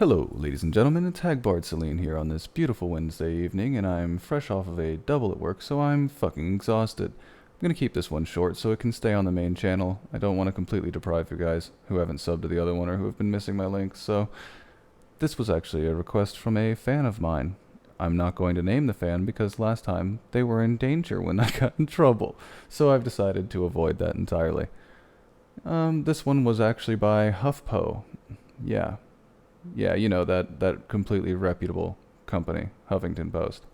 Hello, ladies and gentlemen, it's Hagbard Celine here on this beautiful Wednesday evening, and I'm fresh off of a double at work, so I'm fucking exhausted. I'm gonna keep this one short so it can stay on the main channel. I don't want to completely deprive you guys who haven't subbed to the other one or who have been missing my links, so this was actually a request from a fan of mine. I'm not going to name the fan because last time they were in danger when I got in trouble, so I've decided to avoid that entirely. This one was actually by HuffPo. Yeah, you know, that completely reputable company, Huffington Post.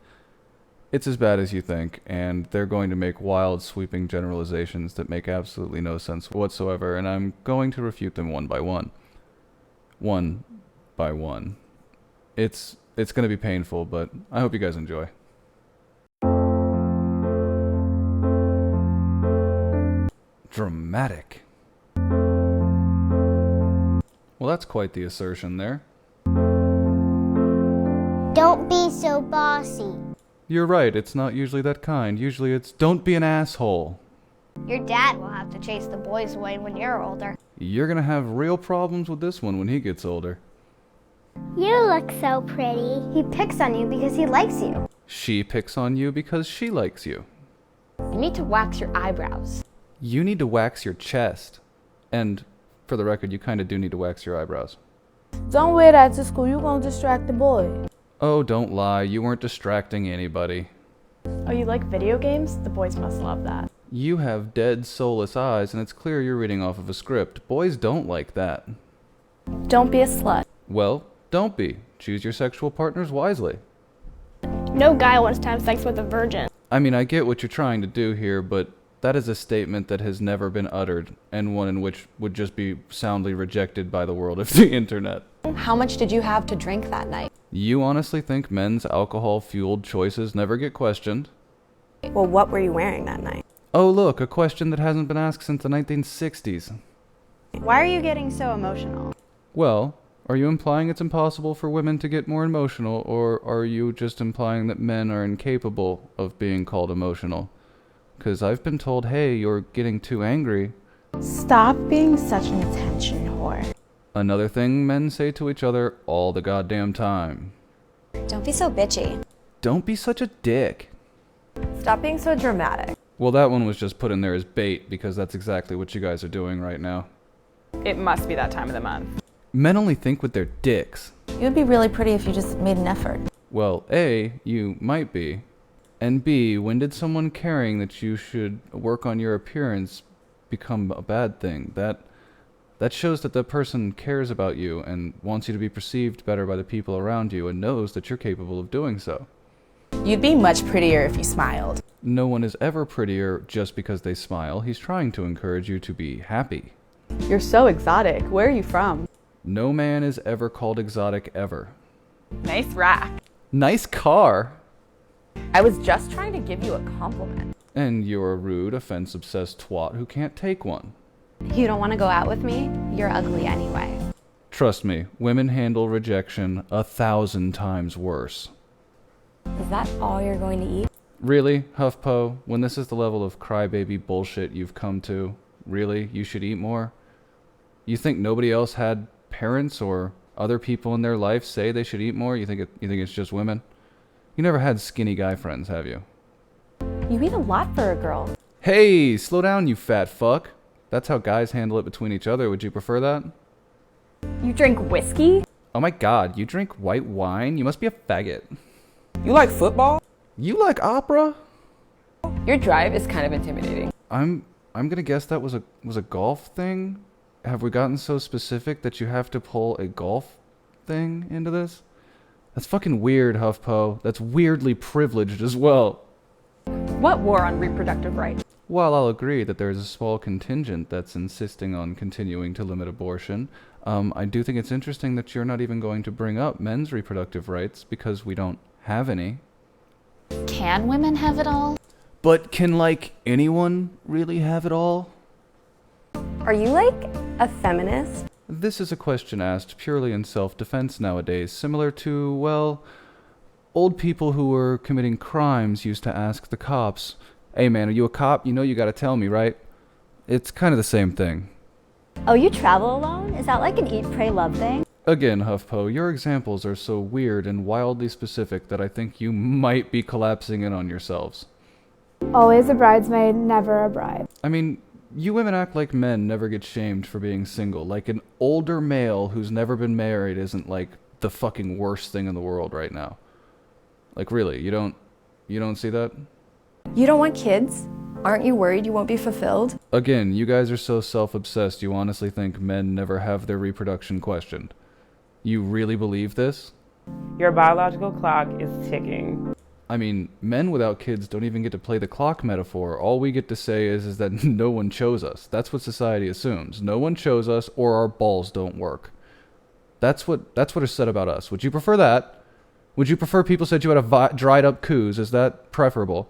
It's as bad as you think, and they're going to make wild, sweeping generalizations that make absolutely no sense whatsoever, and I'm going to refute them one by one. One by one. It's going to be painful, but I hope you guys enjoy. Dramatic. Well, that's quite the assertion there. Don't be so bossy. You're right, it's not usually that kind. Usually it's, don't be an asshole. Your dad will have to chase the boys away when you're older. You're gonna have real problems with this one when he gets older. You look so pretty. He picks on you because he likes you. She picks on you because she likes you. You need to wax your eyebrows. You need to wax your chest. And, for the record, you kinda do need to wax your eyebrows. Don't wear that to school, you gonna distract the boy. Oh, don't lie, you weren't distracting anybody. Oh, you like video games? The boys must love that. You have dead, soulless eyes, and it's clear you're reading off of a script. Boys don't like that. Don't be a slut. Well, don't be. Choose your sexual partners wisely. No guy wants to have sex with a virgin. I mean, I get what you're trying to do here, but that is a statement that has never been uttered, and one in which would just be soundly rejected by the world of the internet. How much did you have to drink that night? You honestly think men's alcohol-fueled choices never get questioned? Well, what were you wearing that night? Oh look, a question that hasn't been asked since the 1960s. Why are you getting so emotional? Well, are you implying it's impossible for women to get more emotional, or are you just implying that men are incapable of being called emotional? 'Cause I've been told, hey, you're getting too angry. Stop being such an attention whore. Another thing men say to each other all the goddamn time. Don't be so bitchy. Don't be such a dick. Stop being so dramatic. Well, that one was just put in there as bait, because that's exactly what you guys are doing right now. It must be that time of the month. Men only think with their dicks. You'd be really pretty if you just made an effort. Well, A, you might be. And B, when did someone caring that you should work on your appearance become a bad thing? That shows that the person cares about you and wants you to be perceived better by the people around you and knows that you're capable of doing so. You'd be much prettier if you smiled. No one is ever prettier just because they smile. He's trying to encourage you to be happy. You're so exotic. Where are you from? No man is ever called exotic ever. Nice rack. Nice car! I was just trying to give you a compliment. And you're a rude, offense-obsessed twat who can't take one. You don't want to go out with me? You're ugly anyway. Trust me, women handle rejection 1,000 times worse. Is that all you're going to eat? Really, HuffPo, when this is the level of crybaby bullshit you've come to, really, you should eat more? You think nobody else had parents or other people in their life say they should eat more? You think it's just women? You never had skinny guy friends, have you? You eat a lot for a girl. Hey, slow down, you fat fuck. That's how guys handle it between each other. Would you prefer that? You drink whiskey? Oh my god, you drink white wine? You must be a faggot. You like football? You like opera? Your drive is kind of intimidating. I'm gonna guess that was a golf thing? Have we gotten so specific that you have to pull a golf thing into this? That's fucking weird, HuffPo. That's weirdly privileged as well. What war on reproductive rights? While I'll agree that there's a small contingent that's insisting on continuing to limit abortion, I do think it's interesting that you're not even going to bring up men's reproductive rights because we don't have any. Can women have it all? But can, like, anyone really have it all? Are you like a feminist? This is a question asked purely in self-defense nowadays, similar to, well, old people who were committing crimes used to ask the cops, hey man, are you a cop? You know you gotta tell me, right? It's kind of the same thing. Oh, you travel alone? Is that like an eat, pray, love thing? Again, HuffPo, your examples are so weird and wildly specific that I think you might be collapsing in on yourselves. Always a bridesmaid, never a bride. I mean, you women act like men never get shamed for being single. Like an older male who's never been married isn't like the fucking worst thing in the world right now. Like really, you don't see that? You don't want kids? Aren't you worried you won't be fulfilled? Again, you guys are so self-obsessed you honestly think men never have their reproduction questioned. You really believe this? Your biological clock is ticking. I mean, men without kids don't even get to play the clock metaphor. All we get to say is that no one chose us. That's what society assumes. No one chose us or our balls don't work. That's what is said about us. Would you prefer that? Would you prefer people said you had a dried up coos? Is that preferable?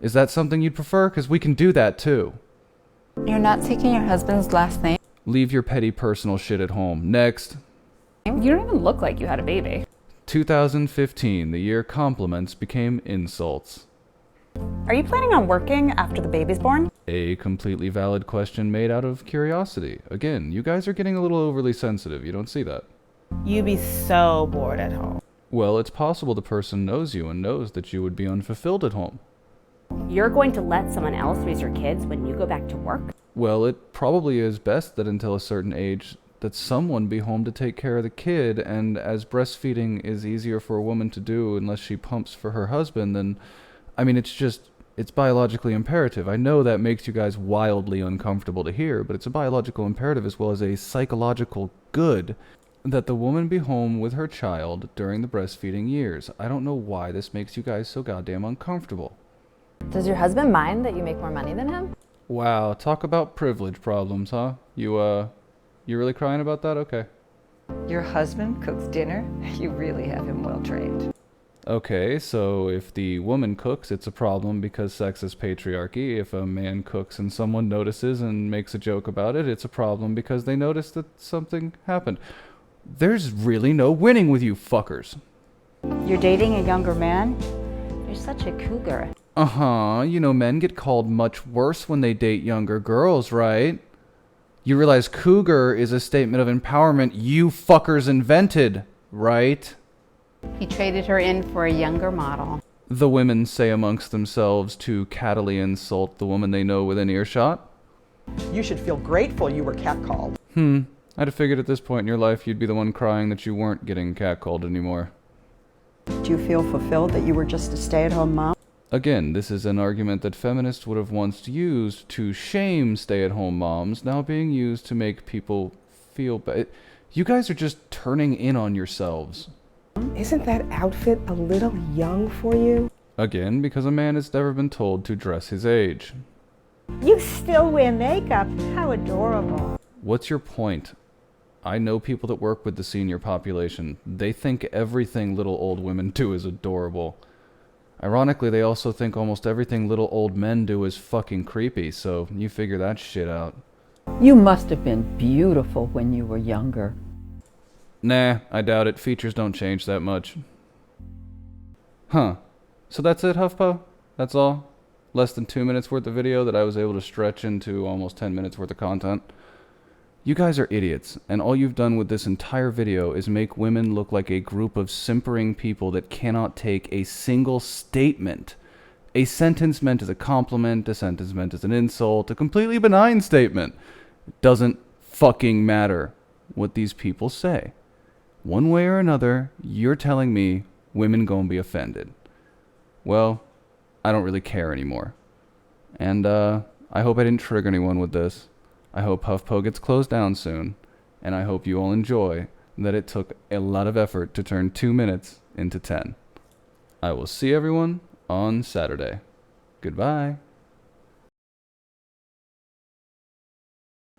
Is that something you'd prefer? Because we can do that too. You're not taking your husband's last name? Leave your petty personal shit at home. Next. You don't even look like you had a baby. 2015, the year compliments became insults. Are you planning on working after the baby's born? A completely valid question made out of curiosity. Again, you guys are getting a little overly sensitive. You don't see that. You'd be so bored at home. Well, it's possible the person knows you and knows that you would be unfulfilled at home. You're going to let someone else raise your kids when you go back to work? Well, it probably is best that until a certain age that someone be home to take care of the kid, and as breastfeeding is easier for a woman to do unless she pumps for her husband, then, I mean, it's biologically imperative. I know that makes you guys wildly uncomfortable to hear, but it's a biological imperative as well as a psychological good that the woman be home with her child during the breastfeeding years. I don't know why this makes you guys so goddamn uncomfortable. Does your husband mind that you make more money than him? Wow, talk about privilege problems, huh? You really crying about that? Okay. Your husband cooks dinner? You really have him well trained. Okay, so if the woman cooks, it's a problem because sex is patriarchy. If a man cooks and someone notices and makes a joke about it, it's a problem because they notice that something happened. There's really no winning with you fuckers. You're dating a younger man? You're such a cougar. Uh-huh, you know men get called much worse when they date younger girls, right? You realize cougar is a statement of empowerment you fuckers invented, right? He traded her in for a younger model. The women say amongst themselves to cattily insult the woman they know within earshot. You should feel grateful you were catcalled. I'd have figured at this point in your life you'd be the one crying that you weren't getting catcalled anymore. Do you feel fulfilled that you were just a stay-at-home mom? Again, this is an argument that feminists would have once used to shame stay-at-home moms, now being used to make people feel bad. You guys are just turning in on yourselves. Isn't that outfit a little young for you? Again, because a man has never been told to dress his age. You still wear makeup. How adorable. What's your point? I know people that work with the senior population. They think everything little old women do is adorable. Ironically, they also think almost everything little old men do is fucking creepy, so you figure that shit out. You must have been beautiful when you were younger. Nah, I doubt it. Features don't change that much. Huh. So that's it, HuffPo? That's all? Less than 2 minutes worth of video that I was able to stretch into almost 10 minutes worth of content? You guys are idiots, and all you've done with this entire video is make women look like a group of simpering people that cannot take a single statement. A sentence meant as a compliment, a sentence meant as an insult, a completely benign statement. It doesn't fucking matter what these people say. One way or another, you're telling me women gonna be offended. Well, I don't really care anymore. And I hope I didn't trigger anyone with this. I hope HuffPo gets closed down soon, and I hope you all enjoy that it took a lot of effort to turn 2 minutes into 10. I will see everyone on Saturday. Goodbye.